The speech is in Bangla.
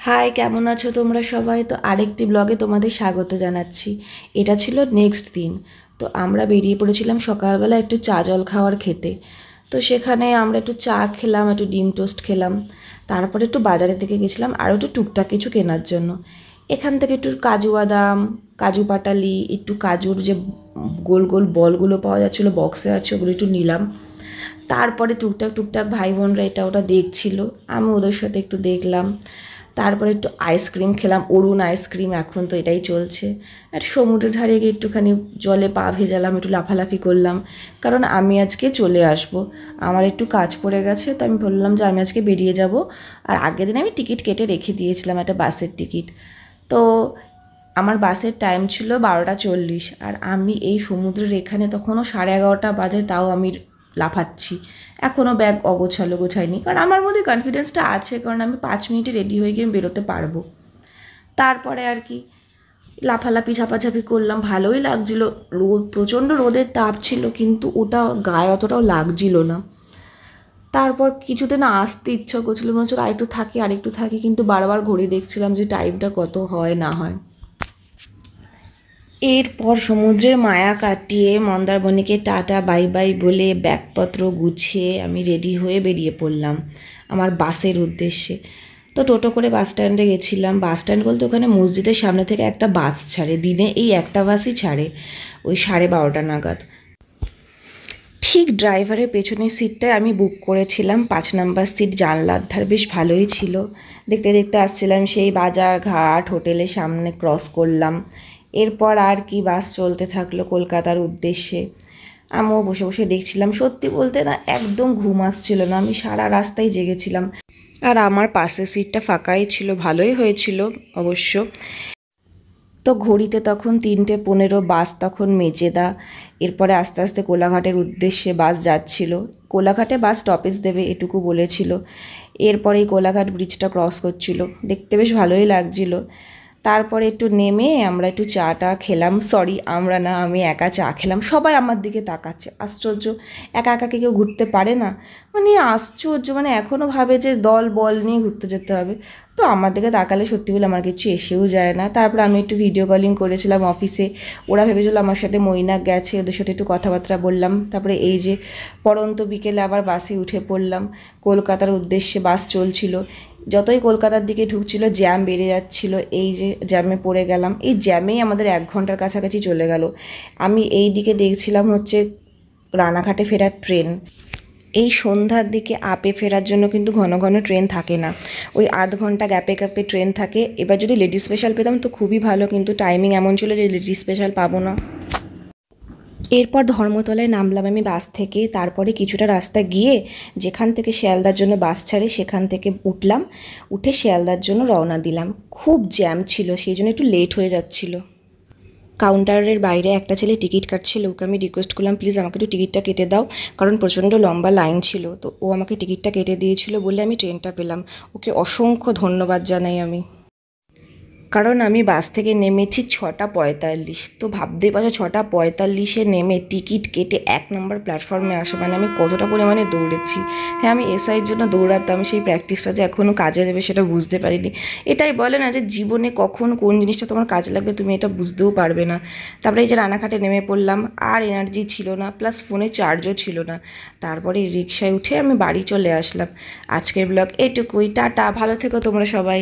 হাই, কেমন আছো তোমরা সবাই? তো আরেকটি ব্লগে তোমাদের স্বাগত জানাচ্ছি। এটা ছিল নেক্সট দিন। তো আমরা বেরিয়ে পড়েছিলাম সকালবেলা একটু চা জল খাওয়ার খেতে। তো সেখানে আমরা একটু চা খেলাম, একটু ডিম টোস্ট খেলাম। তারপরে একটু বাজারের দিকে গেছিলাম আরও একটু টুকটাক কিছু কেনার জন্য। এখান থেকে একটু কাজু বাদাম, কাজু পাটালি, একটু কাজুর যে গোল গোল বলগুলো পাওয়া যাচ্ছিলো বক্সে আছে, ওগুলো একটু নিলাম। তারপরে টুকটাক টুকটাক ভাই বোনরা এটা ওটা দেখছিল, আমি ওদের সাথে একটু দেখলাম। তারপরে একটু আইসক্রিম খেলাম, অরুণ আইসক্রিম, এখন তো এটাই চলছে। আর সমুদ্রের ধারে গিয়ে একটুখানি জলে পা ভেজালাম, একটু লাফালাফি করলাম, কারণ আমি আজকে চলে আসব। আমার একটু কাজ পড়ে গেছে, তো আমি বললাম যে আমি আজকে বেরিয়ে যাব। আর আগের দিন আমি টিকিট কেটে রেখে দিয়েছিলাম, একটা বাসের টিকিট। তো আমার বাসের টাইম ছিল 12:40, আর আমি এই সমুদ্রের এখানে তখনও 11:30 বাজে, তাও আমি লাফাচ্ছি। এখনও ব্যাগ অগোছালো, গোছাইনি, কারণ আমার মধ্যে কনফিডেন্সটা আছে, কারণ আমি 5 মিনিটে রেডি হয়ে গিয়ে বেরোতে পারবো। তারপরে আর কি লাফালাফি ঝাপাঝাপি করলাম, ভালোই লাগছিল। রোদ, প্রচণ্ড রোদের তাপ ছিল, কিন্তু ওটা গায়ে অতটাও লাগছিল না। তারপর কিছুতে না আসতে ইচ্ছা করছিল, মনে হচ্ছিল আরেকটু থাকি, কিন্তু বারবার ঘড়ি দেখছিলাম যে টাইমটা কত হয় না হয়। এরপর সমুদ্রের মায়া কাটিয়ে মন্দারমণিকে টাটা বাই বাই বলে ব্যাগপত্র গুছিয়ে আমি রেডি হয়ে বেরিয়ে পড়লাম আমার বাসের উদ্দেশ্যে। তো টোটো করে বাস স্ট্যান্ডে গেছিলাম। বাস স্ট্যান্ড বলতে ওখানে মসজিদের সামনে থেকে একটা বাস ছাড়ে, দিনে এই একটা বাসই ছাড়ে, ওই 12:30 নাগাদ। ঠিক ড্রাইভারের পেছনের সিটটায় আমি বুক করেছিলাম, 5 নম্বর সিট, জানলার ধার, বেশ ভালোই ছিল। দেখতে দেখতে আসছিলাম, সেই বাজার ঘাট হোটেলের সামনে ক্রস করলাম। এরপর আর কি বাস চলতে থাকলো কলকাতার উদ্দেশ্যে। আমিও বসে বসে দেখছিলাম। সত্যি বলতে না, একদম ঘুম আসছিল না, আমি সারা রাস্তায় জেগেছিলাম। আর আমার পাশের সিটটা ফাঁকাই ছিল, ভালোই হয়েছিল অবশ্য। তো ঘড়িতে তখন 3:15, বাস তখন মেচেদা। এরপরে আস্তে আস্তে কোলাঘাটের উদ্দেশ্যে বাস যাচ্ছিল। কোলাঘাটে বাস স্টপেজ দেবে এটুকু বলেছিল। এরপরে এই কোলাঘাট ব্রিজটা ক্রস করছিল, দেখতে বেশ ভালোই লাগছিল। তারপরে একটু নেমে আমরা একটু চাটা খেলাম, সরি আমরা না, আমি একা চা খেলাম। সবাই আমার দিকে তাকাচ্ছে, আশ্চর্য, একা একা কেউ ঘুরতে পারে না, মানে আশ্চর্য, মানে এখনও ভাবে যে দল বল নিয়ে ঘুরতে যেতে হবে। তো আমার দিকে তাকালে সত্যি বলে আমার কিছু এসেও যায় না। তারপর আমি একটু ভিডিও কলিং করেছিলাম অফিসে, ওরা ভেবেছিল আমার সাথে মৈনাক গেছে, ওদের সাথে একটু কথাবার্তা বললাম। তারপরে এই যে পরন্ত বিকেলে আবার বাসে উঠে পড়লাম, কলকাতার উদ্দেশ্যে বাস চলছিল। যতই কলকাতার দিকে ঢুকছিল জ্যাম বেড়ে যাচ্ছিল, এই যে জ্যামে পড়ে গেলাম। এই জ্যামেই আমাদের 1 ঘন্টার কাছাকাছি চলে গেল। আমি এই দিকে দেখছিলাম হচ্ছে রানাঘাটে ফেরার ট্রেন। এই সন্ধ্যার দিকে আপে ফেরার জন্য কিন্তু ঘন ঘন ট্রেন থাকে না, ওই আধ ঘন্টা গ্যাপে গ্যাপে ট্রেন থাকে। এবার যদি লেডি স্পেশাল পেতাম তো খুবই ভালো, কিন্তু টাইমিং এমন ছিল যে লেডি স্পেশাল পাবো না। এরপর ধর্মতলায় নামলাম আমি বাস থেকে। তারপরে কিছুটা রাস্তা গিয়ে যেখান থেকে শিয়ালদার জন্য বাস ছাড়ে সেখান থেকে উঠলাম, উঠে শিয়ালদার জন্য রওনা দিলাম। খুব জ্যাম ছিল, সেই জন্য একটু লেট হয়ে যাচ্ছিল। কাউন্টারের বাইরে একটা ছেলে টিকিট কাটছিল, ওকে আমি রিকোয়েস্ট করলাম প্লিজ আমাকে একটু টিকিটটা কেটে দাও, কারণ প্রচণ্ড লম্বা লাইন ছিল। তো ও আমাকে টিকিটটা কেটে দিয়েছিল বলে আমি ট্রেনটা পেলাম। ওকে অসংখ্য ধন্যবাদ জানাই আমি। কারণ আমি বাস থেকে নেমেছি 6:45। তো ভাবতেই পারছো 6:45-এ নেমে টিকিট কেটে 1 নম্বর প্ল্যাটফর্মে আসা মানে আমি কতটা পরিমাণে দৌড়েছি। হ্যাঁ, আমি এসআইয়ের জন্য দৌড়াতাম, সেই প্র্যাকটিসটা যে এখনও কাজে দেবে সেটা বুঝতে পারিনি। এটাই বলে না যে জীবনে কখন কোন জিনিসটা তোমার কাজে লাগবে তুমি এটা বুঝতেও পারবে না। তারপরে এই যে রানাঘাটে নেমে পড়লাম, আর এনার্জি ছিল না, প্লাস ফোনে চার্জও ছিল না। তারপরে রিকশায় উঠে আমি বাড়ি চলে আসলাম। আজকের ব্লগ এটুকুই, টাটা, ভালো থেকো তোমরা সবাই।